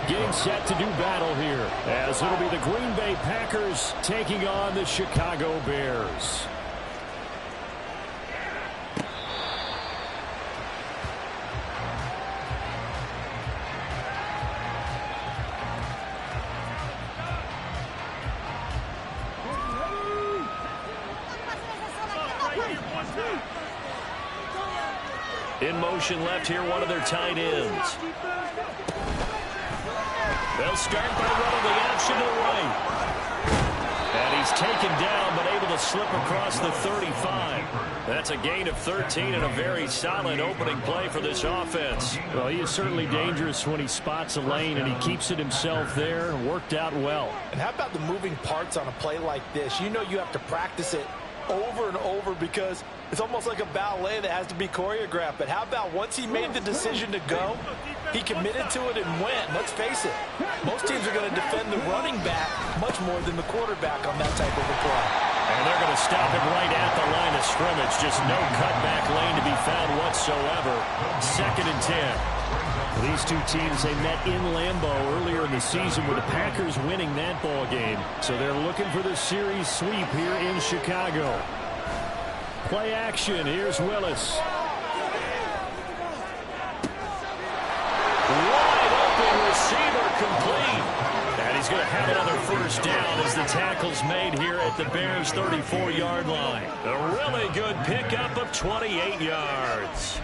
getting set to do battle here, as it'll be the Green Bay Packers taking on the Chicago Bears. In motion left here, one of their tight ends. They'll start by running the option to the right. And he's taken down, but able to slip across the 35. That's a gain of 13 and a very solid opening play for this offense. Well, he is certainly dangerous when he spots a lane, and he keeps it himself there. Worked out well. And how about the moving parts on a play like this? You know you have to practice it over and over because it's almost like a ballet that has to be choreographed. But how about once he made the decision to go, he committed to it and went. Let's face it, most teams are going to defend the running back much more than the quarterback on that type of a play. And they're going to stop him right at the line of scrimmage. Just no cutback lane to be found whatsoever. 2nd and 10. These two teams, they met in Lambeau earlier in the season with the Packers winning that ball game. So they're looking for the series sweep here in Chicago. Play action. Here's Willis. Wide open receiver complete. And he's going to have another first down as the tackle's made here at the Bears' 34-yard line. A really good pickup of 28 yards.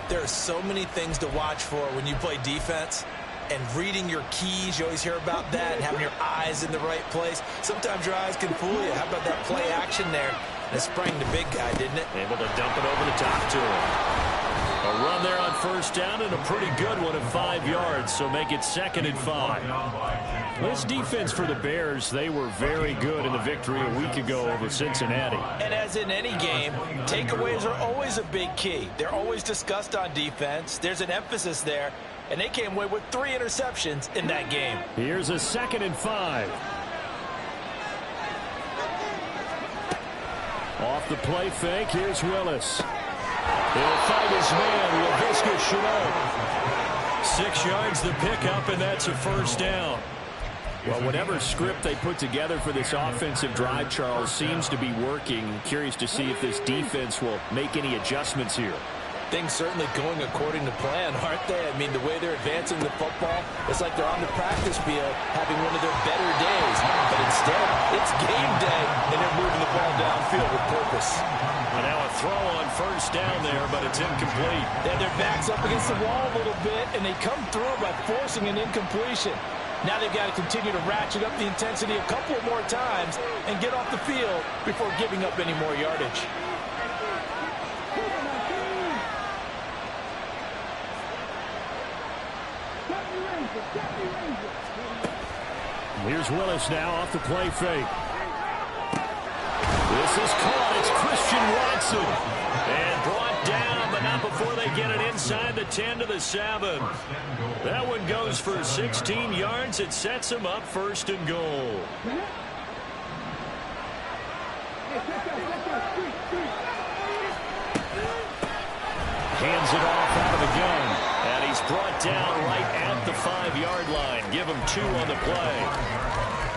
There are so many things to watch for when you play defense, and reading your keys, you always hear about that, and having your eyes in the right place. Sometimes your eyes can fool you. How about that play action there? And it sprang the big guy, didn't it? Able to dump it over the top to him. A run there on first down, and a pretty good one at 5 yards, so make it 2nd and 5. This defense for the Bears, they were very good in the victory a week ago over Cincinnati. And as in any game, takeaways are always a big key. They're always discussed on defense. There's an emphasis there, and they came away with 3 interceptions in that game. Here's a 2nd and 5. Off the play fake, here's Willis. He'll find his man, Laviska Shenault. 6 yards the pickup, and that's a first down. Well, whatever script they put together for this offensive drive, Charles, seems to be working. Curious to see if this defense will make any adjustments here. Things certainly going according to plan, aren't they? I mean, the way they're advancing the football, it's like they're on the practice field having one of their better days. But instead, it's game day, and they're moving the ball downfield with purpose. And now a throw on first down there, but it's incomplete. Yeah, their back's up against the wall a little bit, and they come through by forcing an incompletion. Now they've got to continue to ratchet up the intensity a couple more times and get off the field before giving up any more yardage. Here's Willis now off the play fake. This is caught. It's Christian Watson. And brought down, but not before they get it inside the 10 to the 7. That one goes for 16 yards. It sets them up 1st and goal. Hands it off out of the gun. And he's brought down right at the 5-yard line. Give him 2 on the play.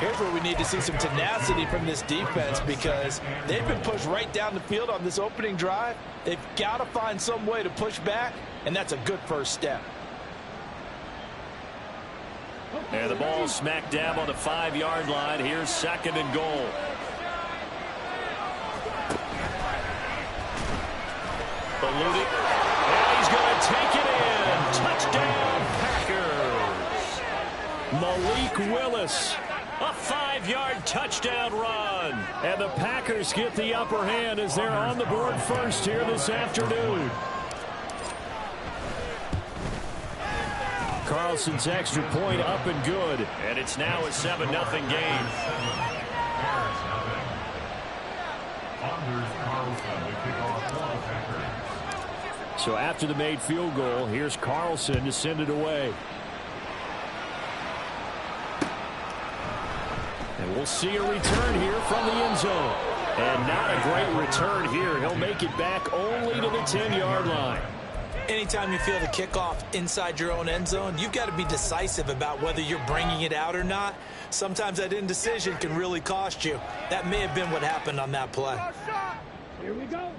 Here's where we need to see some tenacity from this defense because they've been pushed right down the field on this opening drive. They've got to find some way to push back, and that's a good first step. And the ball smack dab on the 5-yard line. Here's 2nd and goal. Eluding. And he's going to take it in. Touchdown, Packers. Malik Willis. A 5-yard touchdown run. And the Packers get the upper hand as they're on the board first here this afternoon. Carlson's extra point up and good. And it's now a 7-0 game. So after the made field goal, here's Carlson to send it away. And we'll see a return here from the end zone. And not a great return here. He'll make it back only to the 10-yard line. Anytime you feel the kickoff inside your own end zone, you've got to be decisive about whether you're bringing it out or not. Sometimes that indecision can really cost you. That may have been what happened on that play. Here we go.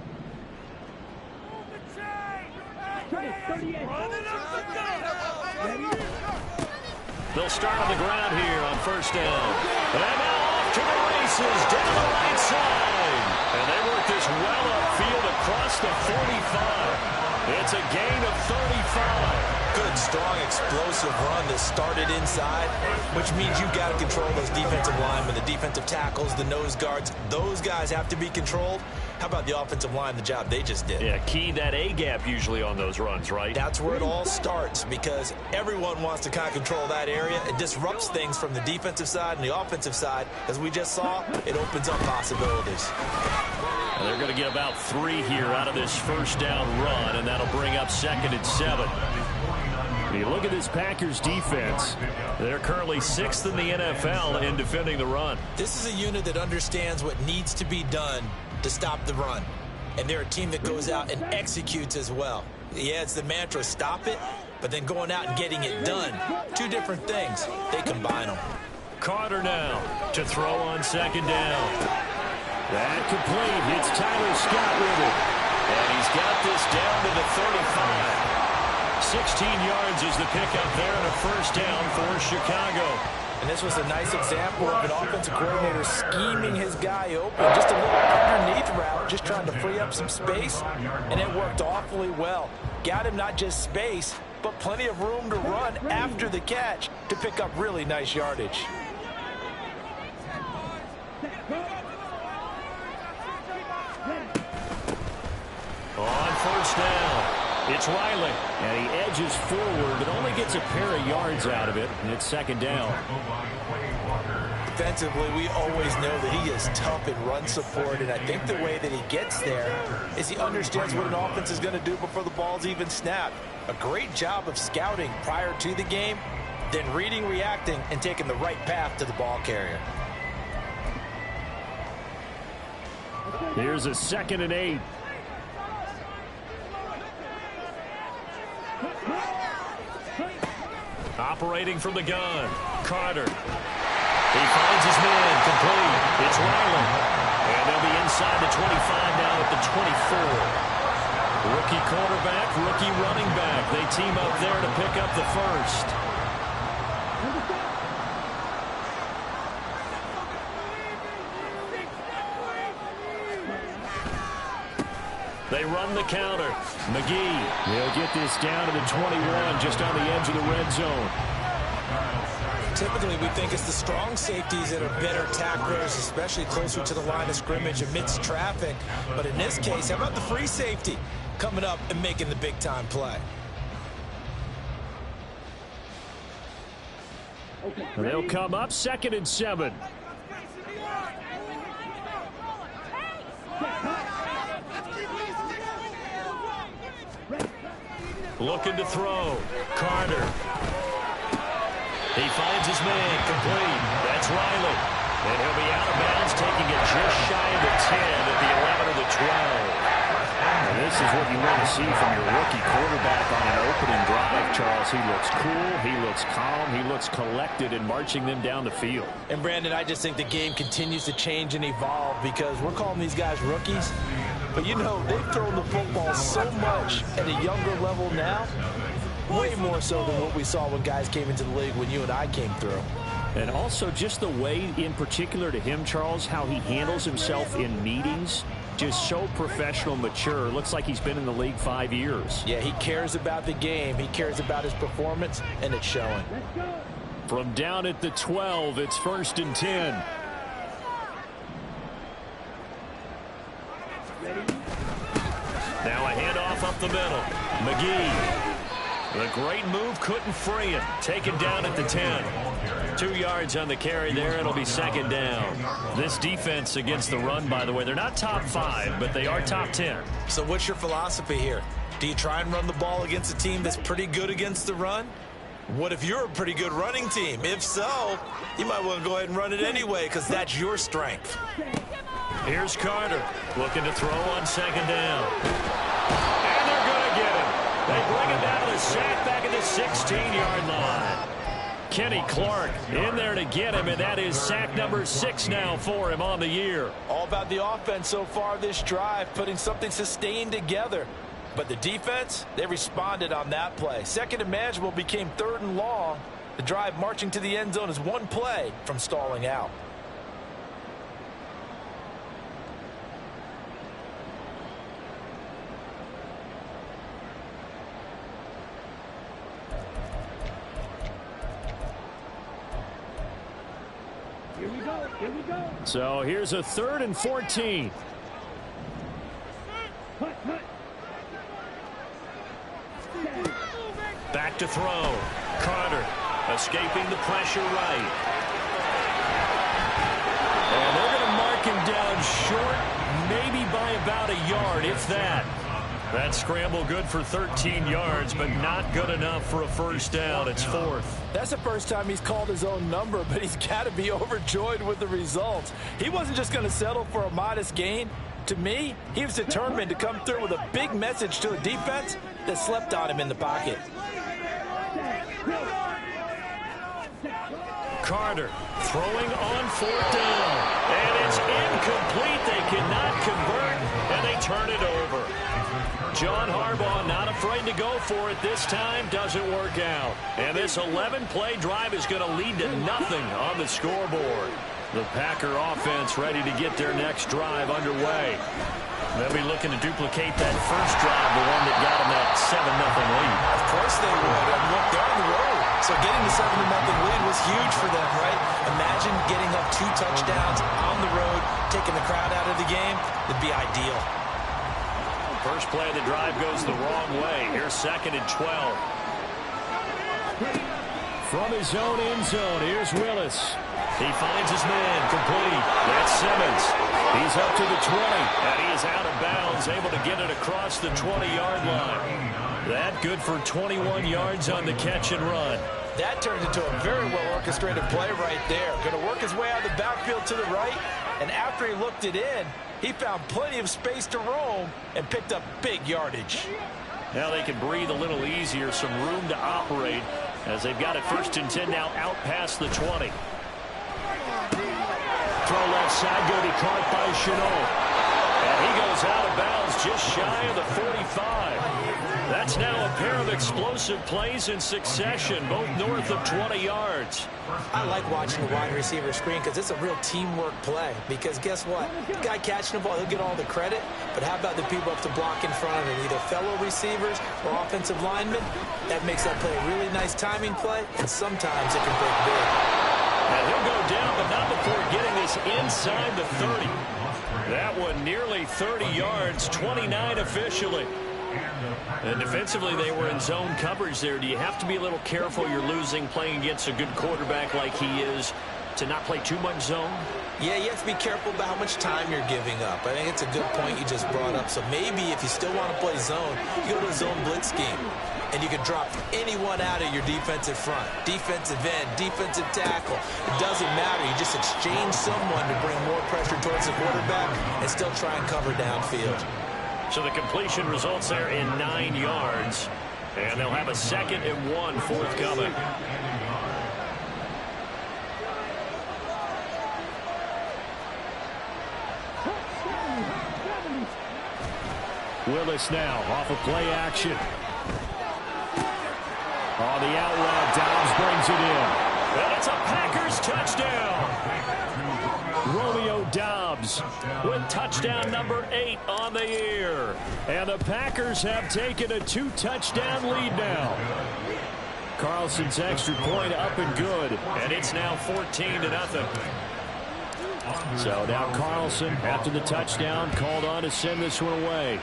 They'll start on the ground here on first down. And now off to the races down the right side. And they work this well upfield across the 45. It's a gain of 35. Good, strong, explosive run that started inside, which means you've got to control those defensive linemen, the defensive tackles, the nose guards. Those guys have to be controlled. How about the offensive line, the job they just did? Yeah, key that A-gap usually on those runs, right? That's where it all starts, because everyone wants to kind of control that area. It disrupts things from the defensive side and the offensive side. As we just saw, it opens up possibilities. And they're going to get about 3 here out of this first down run, and that'll bring up 2nd and 7. You look at this Packers defense. They're currently 6th in the NFL in defending the run. This is a unit that understands what needs to be done to stop the run. And they're a team that goes out and executes as well. Yeah, it's the mantra, stop it, but then going out and getting it done. 2 different things. They combine them. Carter now to throw on 2nd down. That complete. It's Tyler Scott with it. And he's got this down to the 35. 16 yards is the pickup there and a first down for Chicago. And this was a nice example of an offensive coordinator scheming his guy open. Just a little underneath route, just trying to free up some space, and it worked awfully well. Got him not just space, but plenty of room to run after the catch to pick up really nice yardage. On first down, it's Riley. And he edges forward, but only gets a pair of yards out of it. And it's 2nd down. Defensively, we always know that he is tough in run support, and I think the way that he gets there is he understands what an offense is going to do before the ball's even snapped. A great job of scouting prior to the game, then reading, reacting, and taking the right path to the ball carrier. Here's a 2nd and 8. Operating from the gun, Carter. He finds his man, complete. It's Riley. And they'll be inside the 25 now at the 24. Rookie quarterback, rookie running back. They team up there to pick up the first. They run the counter. McGee. They'll get this down to the 21, just on the edge of the red zone. Typically, we think it's the strong safeties that are better tacklers, especially closer to the line of scrimmage amidst traffic. But in this case, how about the free safety coming up and making the big-time play? They'll come up 2nd and 7. Looking to throw. Carter. He finds his man, complete. That's Riley. And he'll be out of bounds, taking it just shy of the 10 at the 11 or the 12. And this is what you want to see from your rookie quarterback on an opening drive, Charles. He looks cool, he looks calm, he looks collected in marching them down the field. And, Brandon, I just think the game continues to change and evolve because we're calling these guys rookies. But, you know, they've thrown the football so much at a younger level now, way more so than what we saw when guys came into the league when you and I came through. And also just the way, in particular to him, Charles, how he handles himself in meetings, just so professional, mature. Looks like he's been in the league 5 years. Yeah, he cares about the game. He cares about his performance, and it's showing. From down at the 12, it's 1st and 10. Now a handoff up the middle. McGee. The great move couldn't free him. Taken down at the 10. 2 yards on the carry there. It'll be 2nd down. This defense against the run, by the way, they're not top 5, but they are top 10. So what's your philosophy here? Do you try and run the ball against a team that's pretty good against the run? What if you're a pretty good running team? If so, you might want to go ahead and run it anyway because that's your strength. Here's Carter looking to throw on 2nd down. And they're going to get him. They bring him down to the sack back at the 16-yard line. Kenny Clark in there to get him, and that is sack number 6 now for him on the year. All about the offense so far this drive, putting something sustained together. But the defense, they responded on that play. Second and manageable became 3rd and long. The drive marching to the end zone is one play from stalling out. Here we go. Here we go. So here's a 3rd and 14. Back to throw. Carter escaping the pressure right. And they're going to mark him down short, maybe by about a yard, if that. That scramble good for 13 yards, but not good enough for a first down. It's 4th. That's the first time he's called his own number, but he's got to be overjoyed with the results. He wasn't just going to settle for a modest gain. To me, he was determined to come through with a big message to a defense that slept on him in the pocket. Carter throwing on 4th down. And it's incomplete. They cannot convert, and they turn it over. John Harbaugh not afraid to go for it this time. Doesn't work out. And this 11-play drive is going to lead to nothing on the scoreboard. The Packer offense ready to get their next drive underway. They'll be looking to duplicate that first drive, the one that got them that 7-0 lead. Of course they would. And look, they're on the road. So getting the 7-0 lead was huge for them, right? Imagine getting up 2 touchdowns on the road, taking the crowd out of the game. It'd be ideal. First play of the drive goes the wrong way. Here's 2nd and 12. From his own end zone, here's Willis. He finds his man, complete. That's Simmons. He's up to the 20, and he is out of bounds, able to get it across the 20-yard line. That good for 21 yards on the catch and run. That turned into a very well-orchestrated play right there. Going to work his way out of the backfield to the right, and after he looked it in, he found plenty of space to roam and picked up big yardage. Now they can breathe a little easier, some room to operate as they've got it 1st and 10 now out past the 20. Throw left side, going to be caught by Chenault. And he goes out of bounds just shy of the 45. That's now a pair of explosive plays in succession, both north of 20 yards. I like watching the wide receiver screen because it's a real teamwork play. Because guess what? The guy catching the ball, he'll get all the credit. But how about the people up to block in front of him, either fellow receivers or offensive linemen? That makes that play a really nice timing play, and sometimes it can break big. And he'll go down, but not before getting this inside the 30. That one nearly 30 yards, 29 officially. And defensively, they were in zone coverage there. Do you have to be a little careful? You're losing, playing against a good quarterback like he is, to not play too much zone? Yeah, you have to be careful about how much time you're giving up. I think it's a good point you just brought up. So maybe if you still want to play zone, you go to a zone blitz scheme. And you can drop anyone out of your defensive front. Defensive end, defensive tackle. It doesn't matter. You just exchange someone to bring more pressure towards the quarterback and still try and cover downfield. So the completion results there in 9 yards. And they'll have a 2nd and 1 forthcoming. Willis now off of play action. On the out route, Dobbs brings it in. And it's a Packers touchdown. Romeo Dobbs with touchdown number 8 on the year. And the Packers have taken a 2-touchdown lead now. Carlson's extra point up and good. And it's now 14-0. So now Carlson, after the touchdown, called on to send this one away.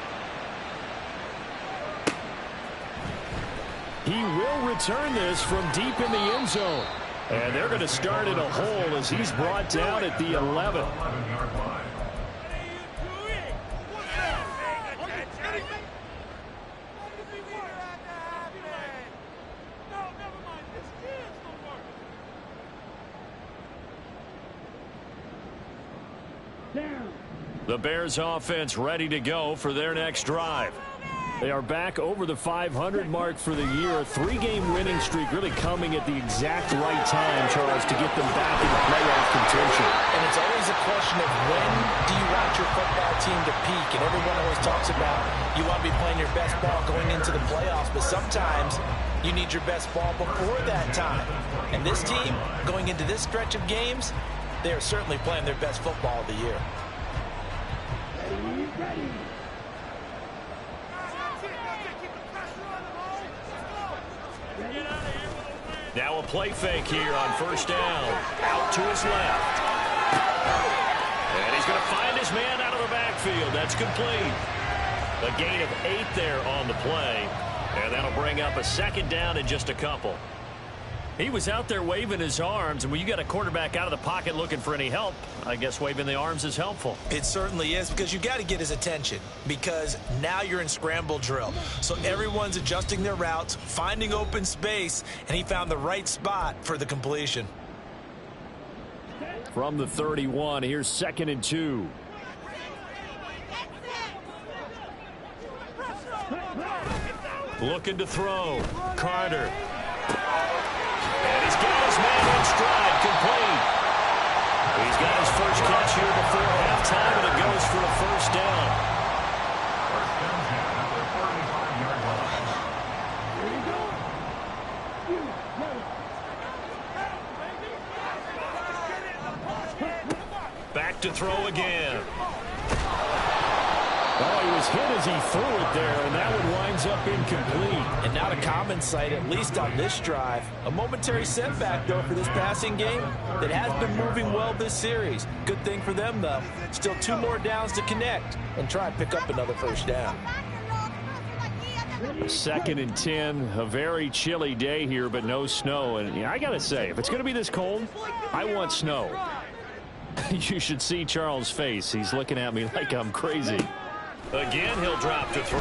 He will return this from deep in the end zone. And they're going to start in a hole as he's brought down at the 11. The Bears offense ready to go for their next drive. They are back over the 500 mark for the year. A 3-game winning streak really coming at the exact right time, Charles, to get them back in playoff contention. And it's always a question of when do you want your football team to peak? And everyone always talks about you want to be playing your best ball going into the playoffs, but sometimes you need your best ball before that time. And this team, going into this stretch of games, they are certainly playing their best football of the year. Now a play fake here on first down. Out to his left. And he's going to find his man out of the backfield. That's complete. A gain of 8 there on the play. And that'll bring up a second down in just a couple. He was out there waving his arms, and when you got a quarterback out of the pocket looking for any help, I guess waving the arms is helpful. It certainly is, because you got to get his attention, because now you're in scramble drill. So everyone's adjusting their routes, finding open space, and he found the right spot for the completion. From the 31, here's 2nd and 2. Looking to throw. Carter. And he's got his man in stride, complete. He's got his first catch here before halftime, and it goes for a first down. Back to throw again. Oh, he was hit as he threw it there, and that one winds up incomplete. And not a common sight, at least on this drive. A momentary setback, though, for this passing game that has been moving well this series. Good thing for them, though. Still 2 more downs to connect and try and pick up another first down. 2nd and 10, a very chilly day here, but no snow. And I got to say, if it's going to be this cold, I want snow. You should see Charles' face. He's looking at me like I'm crazy. Again, he'll drop to throw.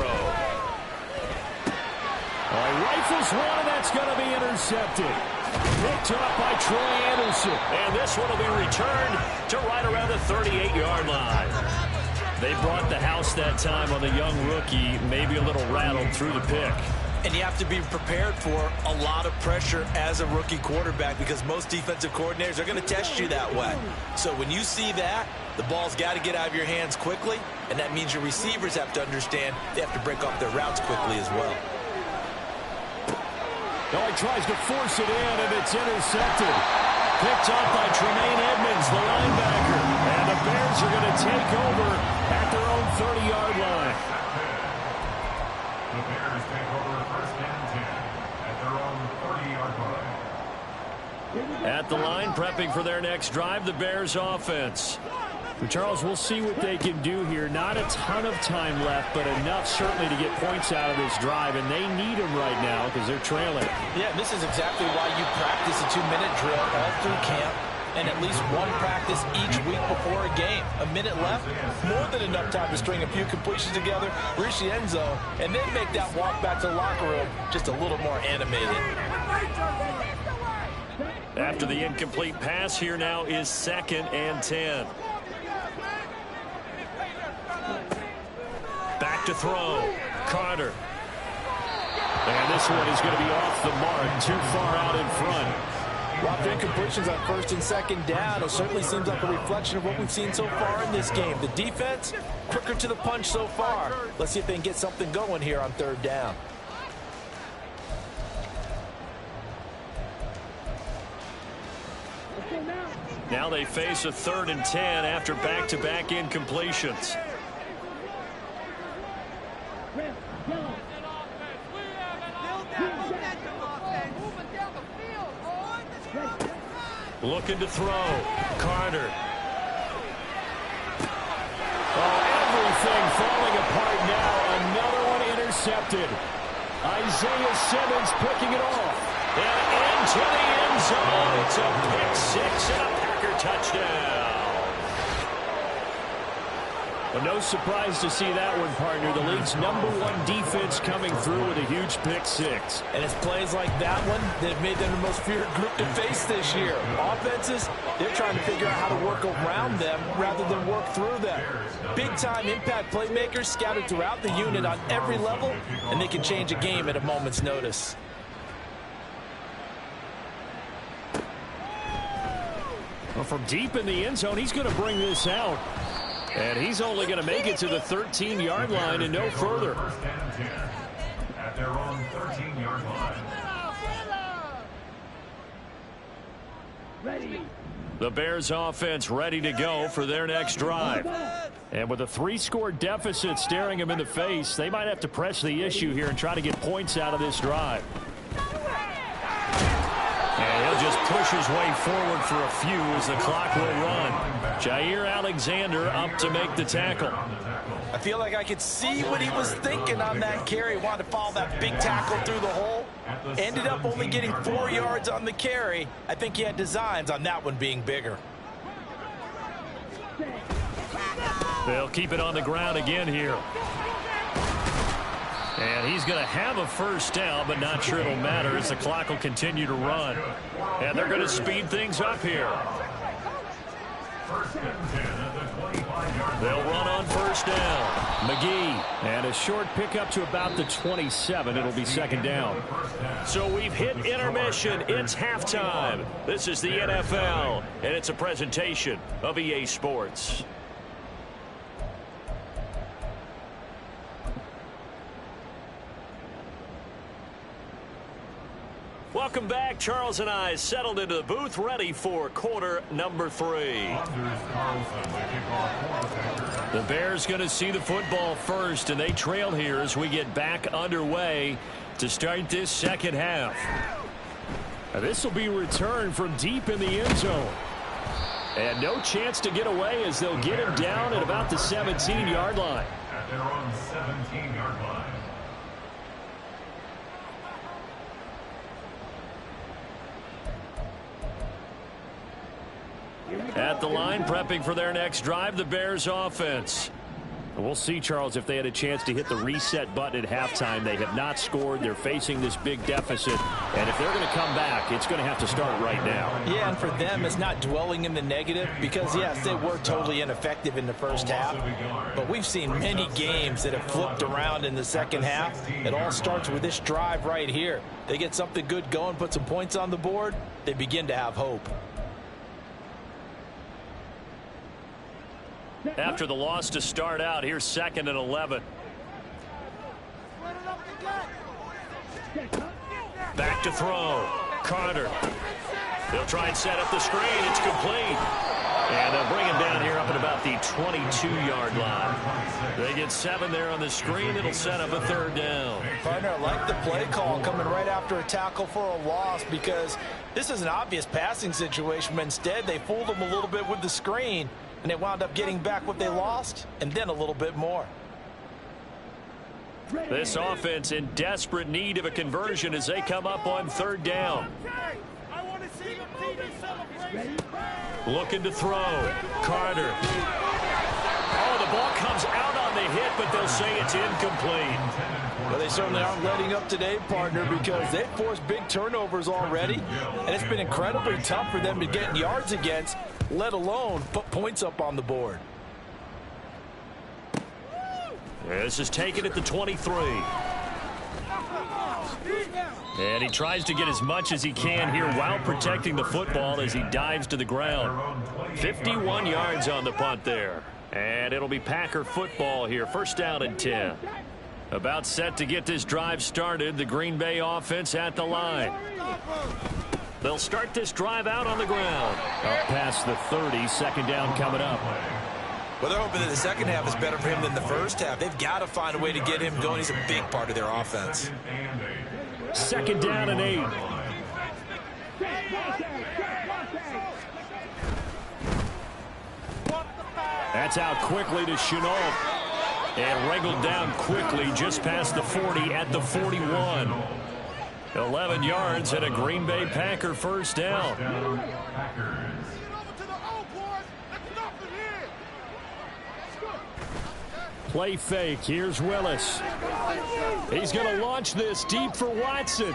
He rifles one, and that's going to be intercepted. Picked up by Troy Anderson. And this one will be returned to right around the 38-yard line. They brought the house that time on the young rookie, maybe a little rattled through the pick. And you have to be prepared for a lot of pressure as a rookie quarterback, because most defensive coordinators are going to test you that way. So when you see that, the ball's got to get out of your hands quickly, and that means your receivers have to understand they have to break off their routes quickly as well. He tries to force it in, and it's intercepted. Picked up by Tremaine Edmonds, the linebacker. And the Bears are going to take over at their own 30-yard line. The Bears take over first and 10 at their own 30-yard line. At the line, prepping for their next drive, the Bears offense. Charles, we'll see what they can do here. Not a ton of time left, but enough certainly to get points out of this drive, and they need them right now because they're trailing. Yeah, this is exactly why you practice a 2-minute drill all through camp, and at least one practice each week before a game. A minute left, more than enough time to string a few completions together, reach the end zone, and then make that walk back to the locker room just a little more animated. After the incomplete pass, here now is 2nd and 10. Back to throw. Carter. And this one is going to be off the mark, too far out in front. Well, after incompletions on 1st and 2nd down, it certainly seems like a reflection of what we've seen so far in this game. The defense, quicker to the punch so far. Let's see if they can get something going here on 3rd down. Now they face a 3rd and 10 after back-to-back incompletions. Looking to throw. Carter. Oh, everything falling apart now. Another one intercepted. Isaiah Simmons picking it off. And into the end zone. It's a pick 6 and a Packer touchdown. Well, no surprise to see that one, partner. The league's #1 defense coming through with a huge pick-6. And it's plays like that one that have made them the most feared group to face this year. Offenses, they're trying to figure out how to work around them rather than work through them. Big-time impact playmakers scattered throughout the unit on every level, and they can change a game at a moment's notice. Well, from deep in the end zone, he's going to bring this out. And he's only going to make it to the 13-yard line and no further. First and 10 at their own 13-yard line. Ready. The Bears offense ready to go for their next drive. And with a 3-score deficit staring them in the face, they might have to press the issue here and try to get points out of this drive. And he'll just push his way forward for a few as the clock will run. Jair Alexander up to make the tackle. I feel like I could see what he was thinking on that carry. Wanted to follow that big tackle through the hole. Ended up only getting 4 yards on the carry. I think he had designs on that one being bigger. They'll keep it on the ground again here. And he's going to have a first down, but not sure it'll matter as the clock will continue to run. And they're going to speed things up here. First and 10 at the 25-yard line. They'll run on first down. McGee, and a short pickup to about the 27. It'll be second down. So we've hit intermission. It's halftime. This is the NFL, and it's a presentation of EA Sports. Welcome back. Charles and I settled into the booth, ready for quarter number 3. The Bears going to see the football first, and they trail here as we get back underway to start this second half. This will be returned from deep in the end zone. And no chance to get away as they'll get him down at about the 17-yard line. At their own 17-yard line. At the line, prepping for their next drive, the Bears offense. We'll see, Charles, if they had a chance to hit the reset button at halftime. They have not scored. They're facing this big deficit. And if they're going to come back, it's going to have to start right now. Yeah, and for them, it's not dwelling in the negative because, yes, they were totally ineffective in the first half. But we've seen many games that have flipped around in the second half. It all starts with this drive right here. They get something good going, put some points on the board, they begin to have hope. After the loss to start out, here's 2nd and 11. Back to throw. Carter. They'll try and set up the screen. It's complete. And they'll bring him down here up at about the 22-yard line. They get 7 there on the screen. It'll set up a third down. Partner, I like the play call coming right after a tackle for a loss because this is an obvious passing situation, but instead they fooled him a little bit with the screen, and they wound up getting back what they lost and then a little bit more. This offense in desperate need of a conversion as they come up on third down. Looking to throw. Carter. Oh, the ball comes out on the hit, but they'll say it's incomplete. Well, they certainly aren't letting up today, partner, because they've forced big turnovers already, and it's been incredibly tough for them to get yards against, let alone put points up on the board. This is taken at the 23. And he tries to get as much as he can here while protecting the football as he dives to the ground. 51 yards on the punt there. And it'll be Packer football here. First down and 10. About set to get this drive started. The Green Bay offense at the line. They'll start this drive out on the ground. Up past the 30. Second down coming up. Well, they're hoping that the second half is better for him than the first half. They've got to find a way to get him going. He's a big part of their offense. Second down and 8. That's out quickly to Chenault. And wriggled down quickly just past the 40 at the 41. 11 yards and a Green Bay Packer first down. Play fake. Here's Willis. He's going to launch this deep for Watson.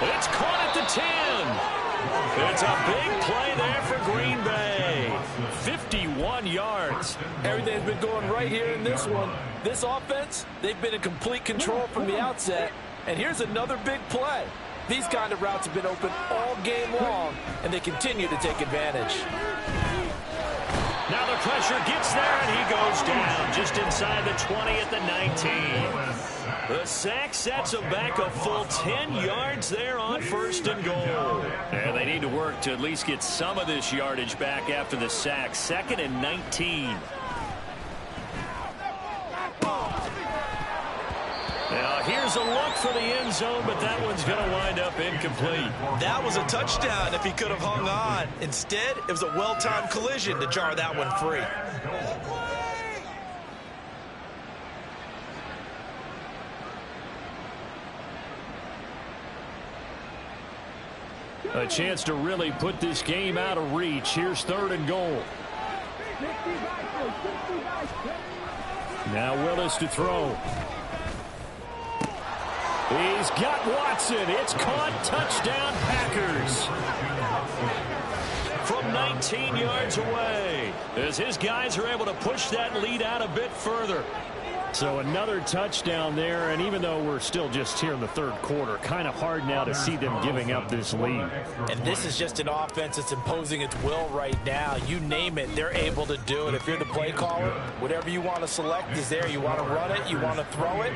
It's caught at the 10. It's a big play there for Green Bay. 51 yards. Everything's been going right here in this one. This offense, they've been in complete control from the outset. And here's another big play. These kind of routes have been open all game long, and they continue to take advantage. Now the pressure gets there, and he goes down just inside the 20 at the 19. The sack sets him back a full 10 yards there on 1st and goal. And they need to work to at least get some of this yardage back after the sack. 2nd and 19. Now here's a look for the end zone, but that one's going to wind up incomplete. That was a touchdown if he could have hung on. Instead, it was a well-timed collision to jar that one free. A chance to really put this game out of reach. Here's 3rd and goal. Now Willis to throw. He's got Watson. It's caught. Touchdown, Packers. From 19 yards away, as his guys are able to push that lead out a bit further. So another touchdown there, and even though we're still just here in the 3rd quarter, kind of hard now to see them giving up this lead. And this is just an offense that's imposing its will right now. You name it, they're able to do it. If you're the play caller, whatever you want to select is there. You want to run it, you want to throw it.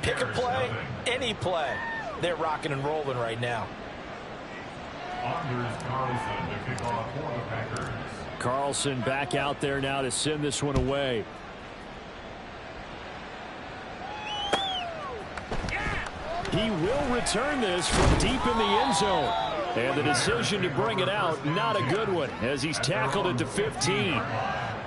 Pick a play, any play. They're rocking and rolling right now. Anders Carlson to kick off for the Packers. Carlson back out there now to send this one away. He will return this from deep in the end zone. And the decision to bring it out, not a good one, as he's tackled it to 15.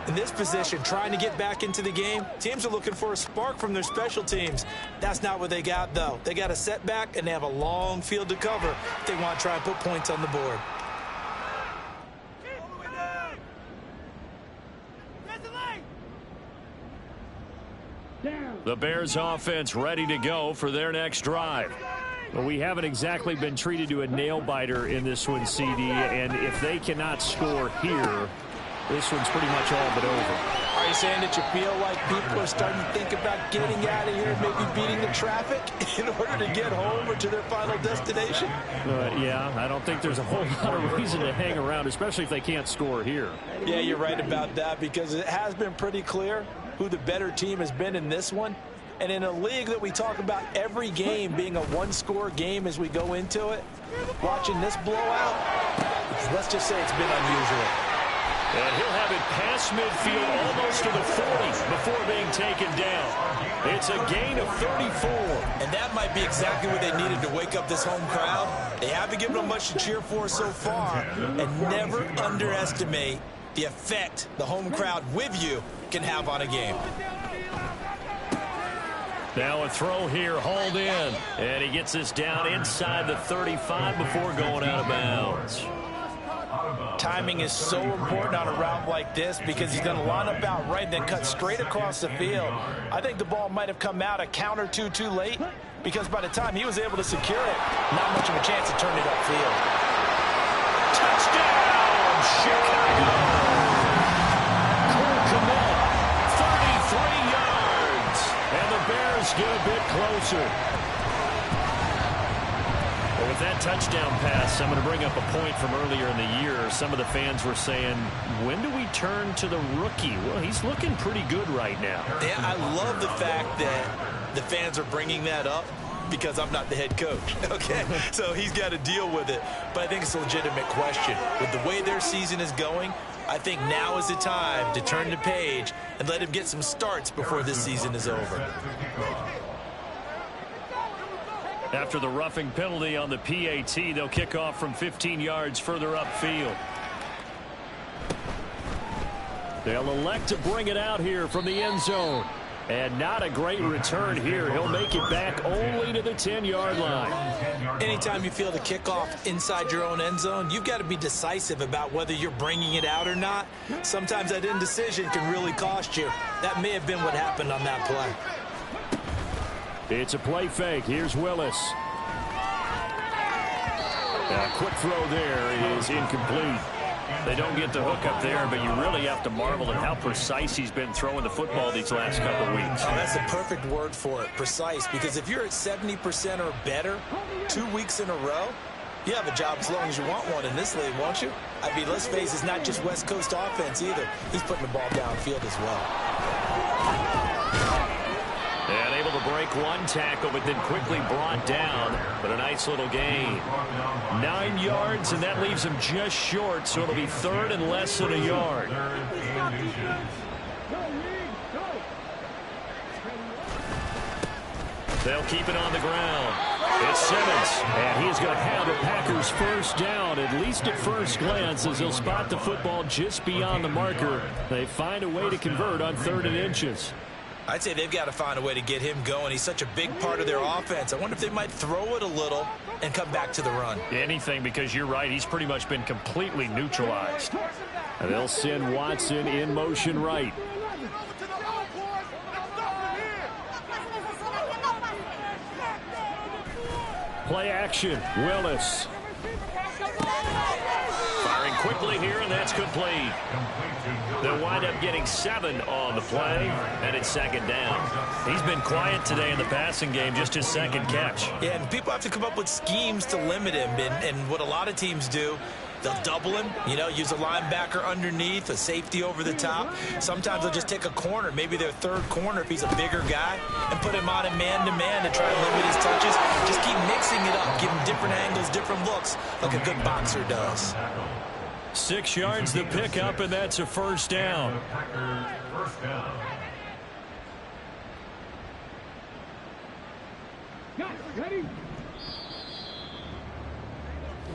In this position, trying to get back into the game, teams are looking for a spark from their special teams. That's not what they got, though. They got a setback, and they have a long field to cover if they want to try and put points on the board. The Bears offense ready to go for their next drive. Well, we haven't exactly been treated to a nail-biter in this one, CD, and if they cannot score here, this one's pretty much all but over. Are you saying that you feel like people are starting to think about getting out of here, maybe beating the traffic in order to get home or to their final destination? Yeah, I don't think there's a whole lot of reason to hang around, especially if they can't score here. Yeah, you're right about that, because it has been pretty clear who the better team has been in this one. And in a league that we talk about every game being a one-score game as we go into it, watching this blowout, let's just say it's been unusual. And he'll have it past midfield almost to the 40 before being taken down. It's a gain of 34. And that might be exactly what they needed to wake up this home crowd. They haven't given them much to cheer for so far. And never underestimate the effect the home crowd with you can have on a game. Now a throw here, hauled in. And he gets this down inside the 35 before going out of bounds. Timing is so important on a route like this, because he's going to line up out right and then cut straight across the field. I think the ball might have come out a count or two too late, because by the time he was able to secure it, not much of a chance to turn it upfield. Touchdown, Chicago! Cole Kmet, 33 yards. And the Bears get a bit closer. Well, with that touchdown pass, I'm going to bring up a point from earlier in the year. Some of the fans were saying, when do we turn to the rookie? Well, he's looking pretty good right now. Yeah, I love the fact that the fans are bringing that up, because I'm not the head coach, okay? So he's got to deal with it. But I think it's a legitimate question. With the way their season is going, I think now is the time to turn the page and let him get some starts before this season is over. After the roughing penalty on the PAT, they'll kick off from 15 yards further upfield. They'll elect to bring it out here from the end zone. And not a great return here. He'll make it back only to the 10-yard line. Anytime you feel the kickoff inside your own end zone, you've got to be decisive about whether you're bringing it out or not. Sometimes that indecision can really cost you. That may have been what happened on that play. It's a play fake. Here's Willis. A quick throw there is incomplete. They don't get the hook up there, but you really have to marvel at how precise he's been throwing the football these last couple of weeks. Oh, that's the perfect word for it, precise, because if you're at 70% or better 2 weeks in a row, you have a job as long as you want one in this league, won't you? I mean, let's face it, it's not just West Coast offense either. He's putting the ball downfield as well. And able to break one tackle, but then quickly brought down. But a nice little gain. 9 yards, and that leaves him just short, so it'll be third and less than a yard. They'll keep it on the ground. It's Simmons, and he's going to have a Packers first down, at least at first glance, as he'll spot the football just beyond the marker. They find a way to convert on 3rd and inches. I'd say they've got to find a way to get him going. He's such a big part of their offense. I wonder if they might throw it a little and come back to the run. Anything, because you're right. He's pretty much been completely neutralized. And they'll send Watson in motion right. Play action. Willis. Firing quickly here, and that's complete. They'll wind up getting 7 on the play, and it's 2nd down. He's been quiet today in the passing game, just his 2nd catch. Yeah, and people have to come up with schemes to limit him, and what a lot of teams do, they'll double him, use a linebacker underneath, a safety over the top. Sometimes they'll just take a corner, maybe their 3rd corner if he's a bigger guy, and put him on a man-to-man to try and limit his touches. Just keep mixing it up, give him different angles, different looks, like a good boxer does. 6 yards the pickup, and that's a first down.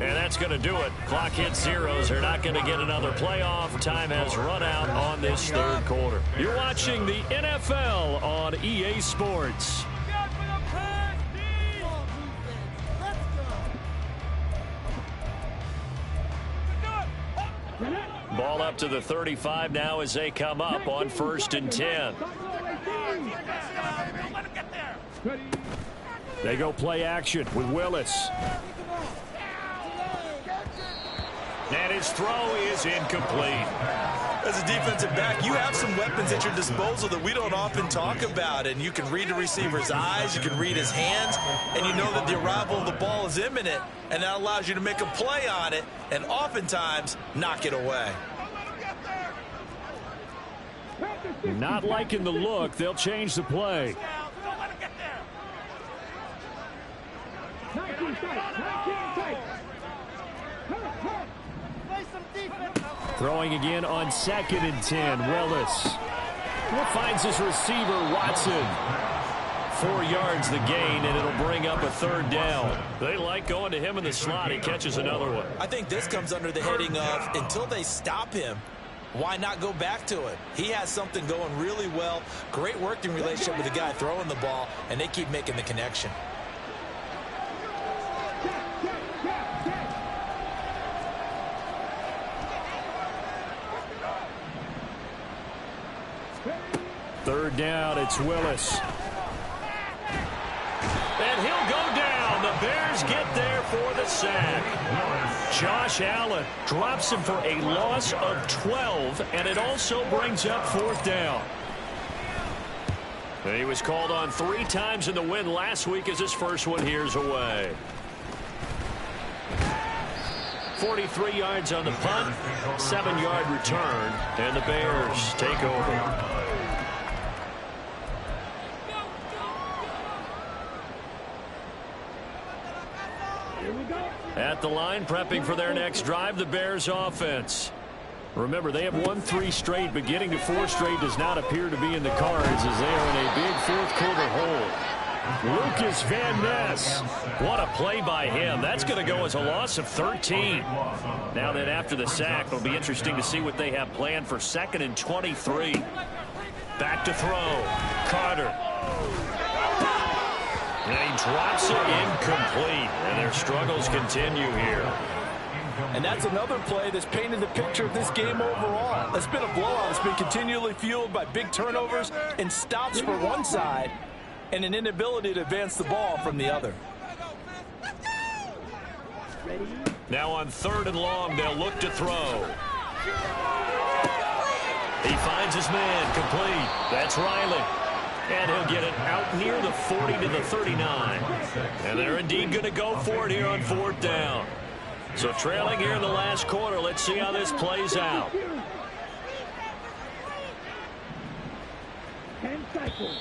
And that's going to do it. Clock hits zeros. They're not going to get another playoff. Time has run out on this 3rd quarter. You're watching the NFL on EA Sports. Ball up to the 35 now as they come up on 1st and 10. They go play action with Willis. And his throw is incomplete. As a defensive back, you have some weapons at your disposal that we don't often talk about, and you can read the receiver's eyes, you can read his hands, and you know that the arrival of the ball is imminent, and that allows you to make a play on it and oftentimes knock it away. Not liking the look. They'll change the play. Throwing again on 2nd and 10. Willis finds his receiver, Watson. 4 yards the gain, and it'll bring up a 3rd down. They like going to him in the slot. He catches another one. I think this comes under the heading of until they stop him, why not go back to it? He has something going really well. Great working relationship with the guy throwing the ball, and they keep making the connection. Third down, it's Willis. And he'll go down. The Bears get there for the sack. Josh Allen drops him for a loss of 12, and it also brings up 4th down. He was called on 3 times in the win last week as his first one here's away. 43 yards on the punt, 7-yard return, and the Bears take over. At the line, prepping for their next drive, the Bears offense. Remember, they have won 3 straight, but getting to 4 straight does not appear to be in the cards as they are in a big 4th quarter hole. Lucas Van Ness. What a play by him. That's going to go as a loss of 13. Now then, after the sack, it'll be interesting to see what they have planned for 2nd and 23. Back to throw. Carter. And he drops it incomplete. And their struggles continue here. And that's another play that's painted the picture of this game overall. It's been a blowout. It's been continually fueled by big turnovers and stops for one side and an inability to advance the ball from the other. Now on 3rd and long, they'll look to throw. He finds his man, complete. That's Riley. And he'll get it out near the 40 to the 39. And they're indeed going to go for it here on 4th down. So trailing here in the last quarter, let's see how this plays out. 10 cycles.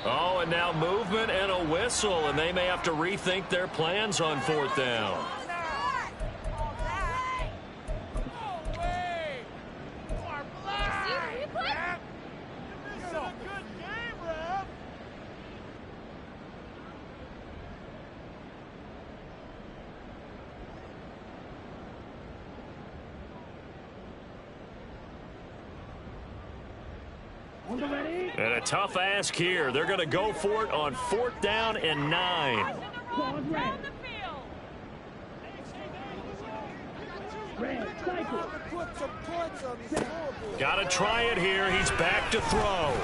Oh, and now movement and a whistle, and they may have to rethink their plans on 4th down. And a tough ask here. They're going to go for it on 4th down and 9. Got to try it here. He's back to throw.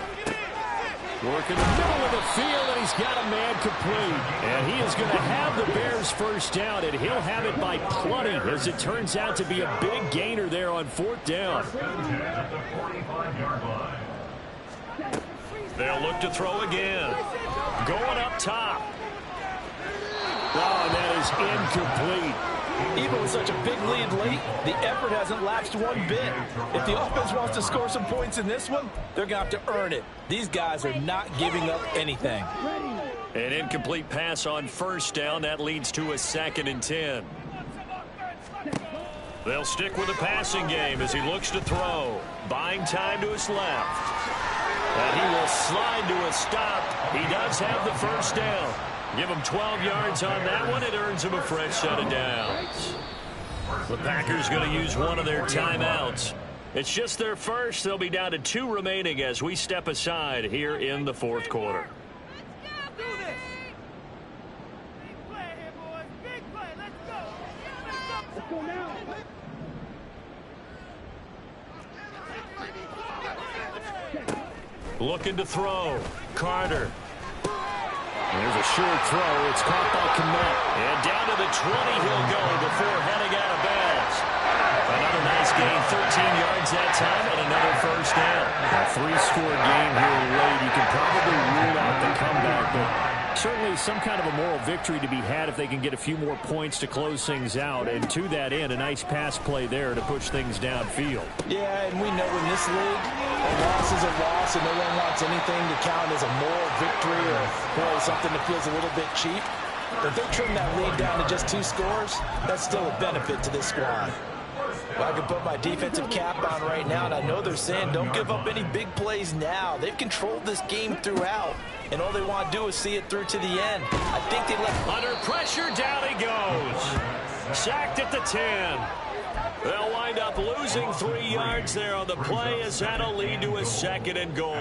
Working the middle of the field, and he's got a man complete. And he is going to have the Bears first down, and he'll have it by plenty, as it turns out to be a big gainer there on 4th down. They'll look to throw again. Going up top. Oh, and that is incomplete. Even with such a big lead late, the effort hasn't lapsed one bit. If the offense wants to score some points in this one, they're going to have to earn it. These guys are not giving up anything. An incomplete pass on 1st down. That leads to a 2nd and 10. They'll stick with the passing game as he looks to throw. Buying time to his left. And he will slide to a stop. He does have the first down. Give him 12 yards on that one. It earns him a fresh set of downs. The Packers going to use one of their timeouts. It's just their first. They'll be down to 2 remaining as we step aside here in the 4th quarter. Looking to throw. Carter. There's a short throw. It's caught by Kmet. And down to the 20 he'll go before heading out of bounds. Another nice gain, 13 yards that time, and another first down. A 3-score game here late. You can probably rule out the comeback, but certainly some kind of a moral victory to be had if they can get a few more points to close things out. And to that end, a nice pass play there to push things downfield. Yeah, and we know in this league, a loss is a loss, and no one wants anything to count as a moral victory or boy, something that feels a little bit cheap. But if they trim that lead down to just 2 scores, that's still a benefit to this squad. Well, I can put my defensive cap on right now, and I know they're saying don't give up any big plays now. They've controlled this game throughout, and all they want to do is see it through to the end. I think they let... Under pressure, down he goes. Sacked at the 10. They'll wind up losing 3 yards there on the play as that'll lead to a 2nd and goal.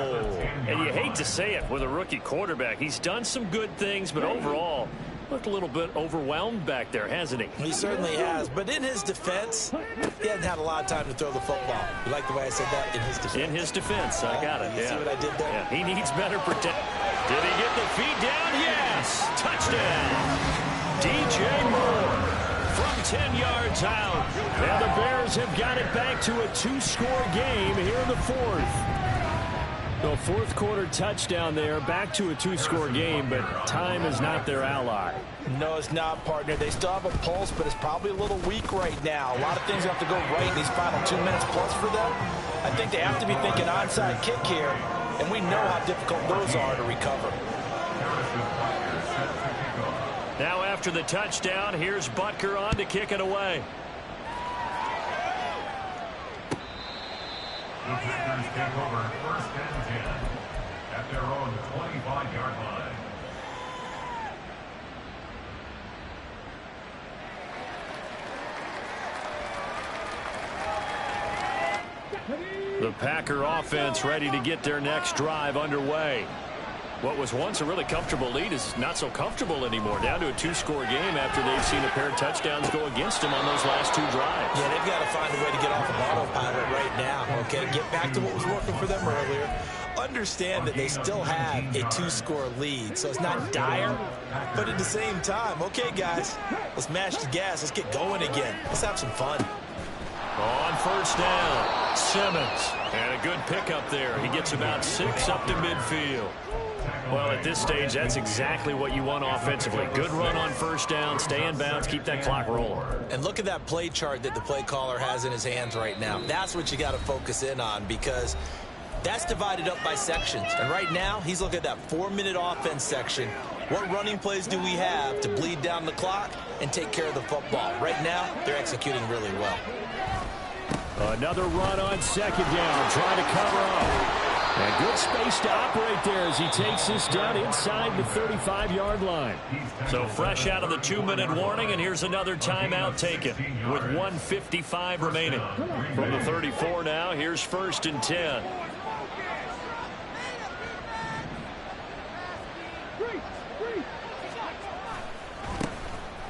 And you hate to say it with a rookie quarterback. He's done some good things, but overall, looked a little bit overwhelmed back there, hasn't he? He certainly has. But in his defense, he hasn't had a lot of time to throw the football. You like the way I said that? In his defense. In his defense. I got it. You see what I did there? Yeah. He needs better protection. Did he get the feet down? Yes. Touchdown. DJ Moore from 10 yards out. And the Bears have got it back to a 2-score game here in the 4th. The 4th quarter touchdown there, back to a 2-score game, but time is not their ally. No, it's not, partner. They still have a pulse, but it's probably a little weak right now. A lot of things have to go right in these final 2 minutes plus for them. I think they have to be thinking onside kick here, and we know how difficult those are to recover. Now after the touchdown, here's Butker on to kick it away. The Packers take over 1st and 10 at their own 25-yard line. The Packer offense ready to get their next drive underway. What was once a really comfortable lead is not so comfortable anymore. Down to a 2-score game after they've seen a pair of touchdowns go against them on those last 2 drives. Yeah, they've got to find a way to get off of autopilot right now, okay? Get back to what was working for them earlier. Understand that they still have a 2-score lead, so it's not dire, but at the same time, okay, guys, let's mash the gas. Let's get going again. Let's have some fun. On first down, Simmons. And a good pickup there. He gets about 6 up to midfield. Well, at this stage, that's exactly what you want offensively. Good run on first down, stay in bounds, keep that clock rolling. And look at that play chart that the play caller has in his hands right now. That's what you got to focus in on, because that's divided up by sections. And right now, he's looking at that 4-minute offense section. What running plays do we have to bleed down the clock and take care of the football? Right now, they're executing really well. Another run on second down, trying to cover up. And good space to operate there as he takes this down inside the 35-yard line. So fresh out of the 2-minute warning, and here's another timeout taken with 1:55 remaining. From the 34 now, here's 1st and 10.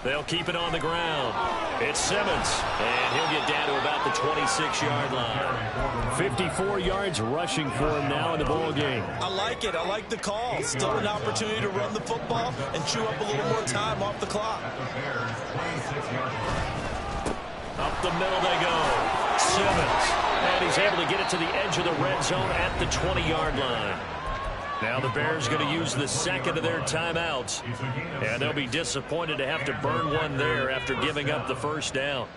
They'll keep it on the ground. It's Simmons, and he'll get down to about the 26-yard line. 54 yards rushing for him now in the ball game. I like it. I like the call. Still an opportunity to run the football and chew up a little more time off the clock. Up the middle they go. Simmons, and he's able to get it to the edge of the red zone at the 20-yard line. Now the Bears going to use the second of their timeouts, and they'll be disappointed to have to burn one there after giving up the first down.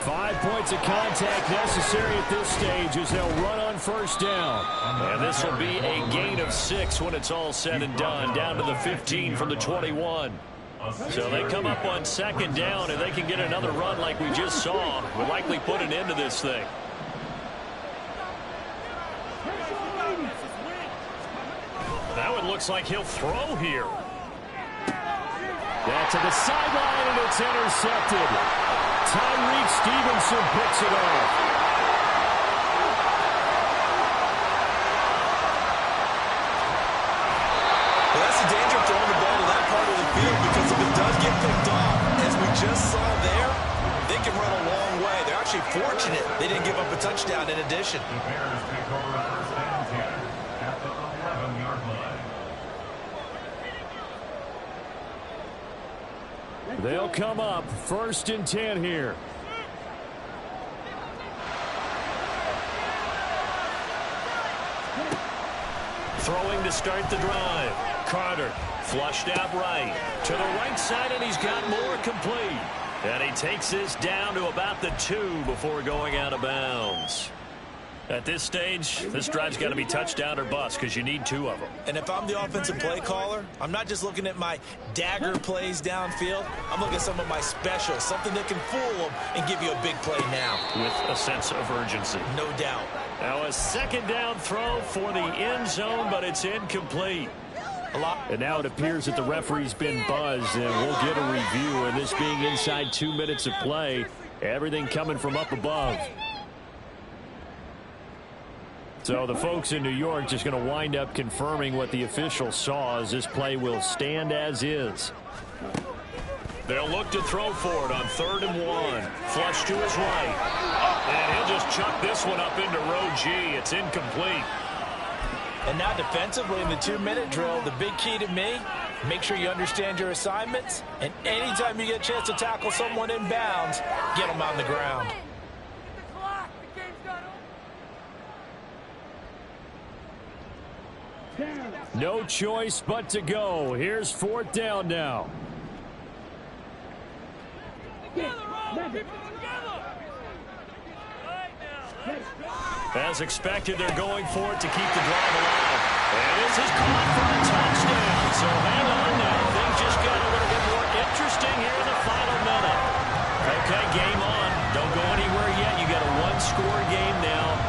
5 points of contact necessary at this stage as they'll run on first down. And this will be a gain of 6 when it's all said and done, down to the 15 from the 21. So they come up on second down, and they can get another run like we just saw. Will likely put an end to this thing. Now it looks like he'll throw here. That's to the sideline, and it's intercepted. Tyreek Stevenson picks it off. Well, that's the danger of throwing the ball to that part of the field, because if it does get picked off, as we just saw there, they can run a long way. They're actually fortunate they didn't give up a touchdown in addition. The Bears take over first and 10 at the 11-yard line. They'll come up 1st and 10 here. Throwing to start the drive. Carter flushed out right. To the right side, and he's got more complete. And he takes this down to about the 2 before going out of bounds. At this stage, this drive's got to be touchdown or bust, because you need 2 of them. And if I'm the offensive play caller, I'm not just looking at my dagger plays downfield. I'm looking at some of my specials, something that can fool them and give you a big play now. With a sense of urgency. No doubt. Now a second down throw for the end zone, but it's incomplete. And now it appears that the referee's been buzzed, and we'll get a review. And this being inside 2 minutes of play, everything coming from up above. So the folks in New York just going to wind up confirming what the official saw, as this play will stand as is. They'll look to throw for it on 3rd and 1. Flush to his right. And he'll just chuck this one up into row G. It's incomplete. And now defensively in the 2-minute drill, the big key to me, make sure you understand your assignments. And anytime you get a chance to tackle someone in bounds, get them on the ground. No choice but to go. Here's 4th down now. As expected, they're going for it to keep the drive alive. And this is caught for a touchdown. So hang on now. Things just got a little bit more interesting here in the final minute. Okay, game on. Don't go anywhere yet. You got a 1-score game now.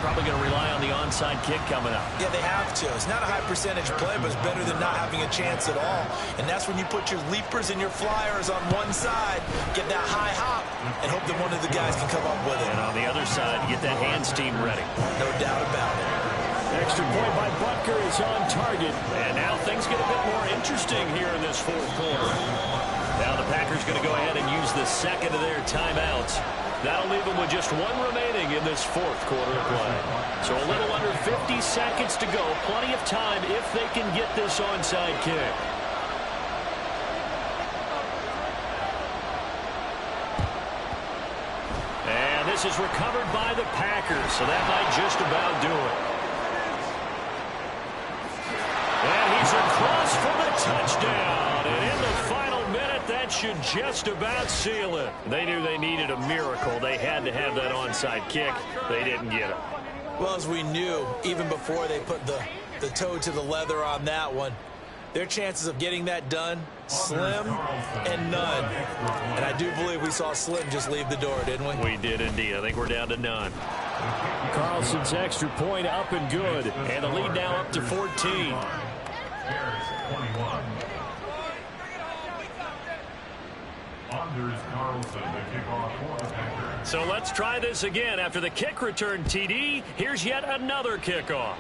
Probably going to rely on the onside kick coming up. Yeah, they have to. It's not a high percentage play, but it's better than not having a chance at all. And that's when you put your leapers and your flyers on one side, get that high hop, and hope that one of the guys can come up with it. And on the other side, get that hands team ready. No doubt about it. Extra point by Butker is on target. And now things get a bit more interesting here in this fourth quarter. Now the Packers going to go ahead and use the second of their timeouts. That'll leave them with just one remaining in this fourth quarter of play. So a little under 50 seconds to go. Plenty of time if they can get this onside kick. And this is recovered by the Packers, so that might just about do it. And he's across for the touchdown. And in the final minute, that should just about seal it. They knew they needed a miracle. They had to have that onside kick. They didn't get it. Well, as we knew, even before they put the toe to the leather on that one, their chances of getting that done, slim and none. And I do believe we saw Slim just leave the door, didn't we? We did indeed. I think we're down to none. Carlson's extra point up and good. And the lead now up to 14. Bears 21. Anders Carlson, the kickoff for the Packers. So let's try this again. After the kick return, TD, here's yet another kickoff.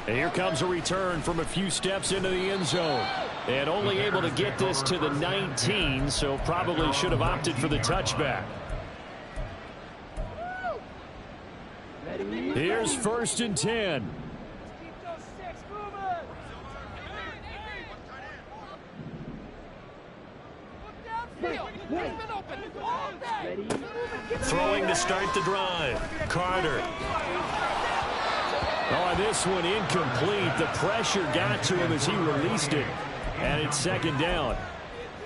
And here comes a return from a few steps into the end zone. And only able to get this to the 19, so probably should have opted for the touchback. Here's 1st and 10. Throwing to start the drive. Carter. Oh, this one incomplete. The pressure got to him as he released it. And it's 2nd down.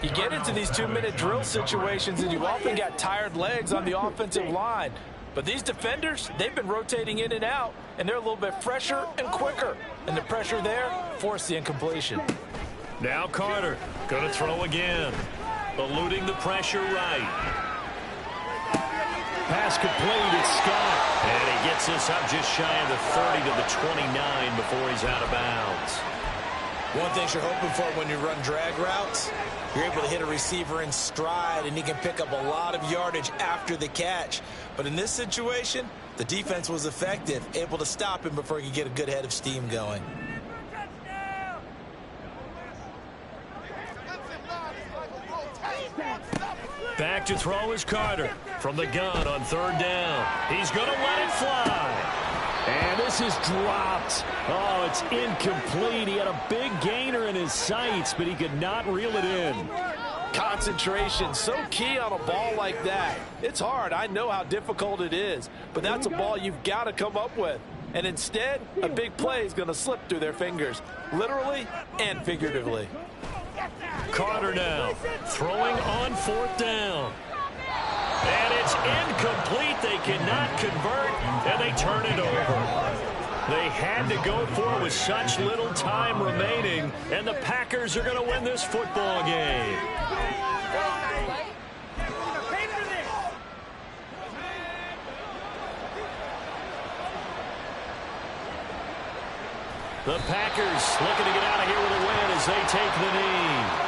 You get into these 2-minute drill situations, and you often got tired legs on the offensive line. But these defenders, they've been rotating in and out, and they're a little bit fresher and quicker. And the pressure there forced the incompletion. Now Carter. Going to throw again. Eluding the pressure right. Pass complete. It's Scott. And he gets this up just shy of the 30 to the 29 before he's out of bounds. One thing you're hoping for when you run drag routes, you're able to hit a receiver in stride, and he can pick up a lot of yardage after the catch. But in this situation, the defense was effective, able to stop him before he could get a good head of steam going. Back to throw is Carter from the gun on 3rd down. He's going to let it fly. And this is dropped. Oh, it's incomplete. He had a big gainer in his sights, but he could not reel it in. Concentration, so key on a ball like that. It's hard. I know how difficult it is, but that's a ball you've got to come up with. And instead, a big play is going to slip through their fingers, literally and figuratively. Carter now throwing on 4th down. And it's incomplete. They cannot convert, and they turn it over. They had to go for it with such little time remaining, and the Packers are going to win this football game. The Packers looking to get out of here with a win as they take the knee.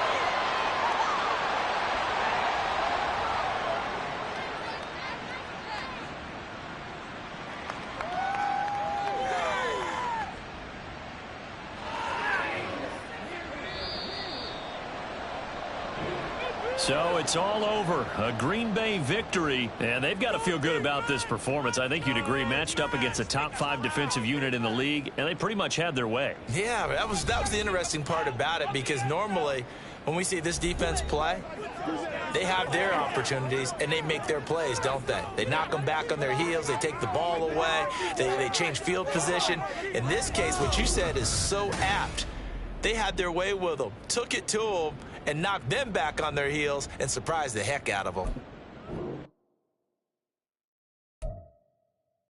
So it's all over. A Green Bay victory, and they've got to feel good about this performance. I think you'd agree, matched up against a top 5 defensive unit in the league, and they pretty much had their way. Yeah, that was the interesting part about it, because normally when we see this defense play, they have their opportunities and they make their plays, don't they? They knock them back on their heels. They take the ball away. They change field position. In this case, what you said is so apt. They had their way with them, took it to them, and knocked them back on their heels and surprised the heck out of them.